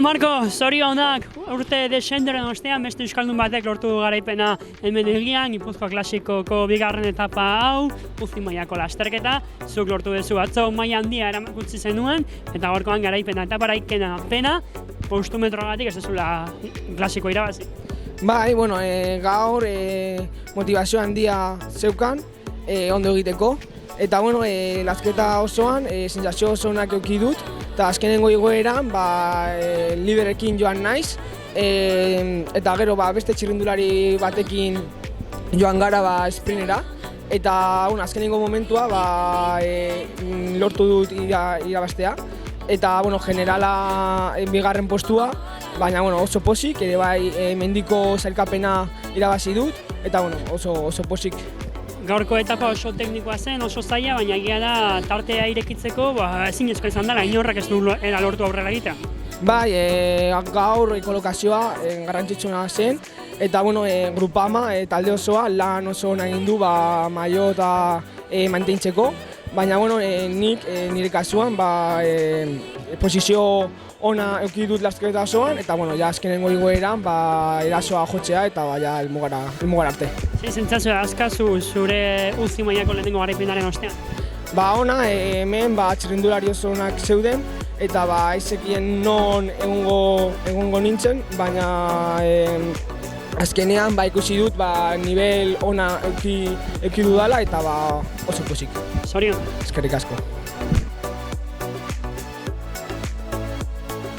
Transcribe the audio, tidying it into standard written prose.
Marko, zorionak, urte desenderen ostean beste euskaldun batek lortu du garaipena hemen egian, Gipuzkoa klasikoko bigarren etapa hau, Uzi mailako lasterketa, zuk lortu duzu atzo maila handia erakutsi zenuen, eta gaurkoan garaipena etapara ikena pena, postumetroagatik ez duzula klasiko irabazi. Bai, bueno, gaur motivazio handia zeukan, ondo egiteko. Eta, bueno, lasketa osoan, sentsazio oso onak eduki dut, eta azkenengo igoeran, liderekin joan naiz, eta gero beste txirrindulari batekin joan gara sprintera, eta azkenengo momentua lortu dut irabaztea, eta generala bigarren postua, baina oso pozik, ere bai mendiko sailkapena irabazi dut, eta oso pozik. Gaurko etapa oso teknikoa zen, oso zaila, baina egia da tartea irekitzeko ezinezkoa izan dela, inorrak ez du lortu aurrera egitea. Bai, gaur kolokazioa garrantzitsuna zen, eta Grupama talde osoa lan oso egin du maiota mantentzeko, baina nik nire kasuan posizio ona eduki dut lasketa osoan, eta azkenengo igoeran erasoa jotzea eta helmugara arte. Sentsazioa askazu zure Uzi mailako lehenengo garaipenaren ostean? Ona, hemen txirrindulari oso onak zeuden, eta ezekien non egongo nintzen, baina azkenean ikusi dut nivel ona eduki dudala eta oso pozik. Zorion. Eskerrik asko.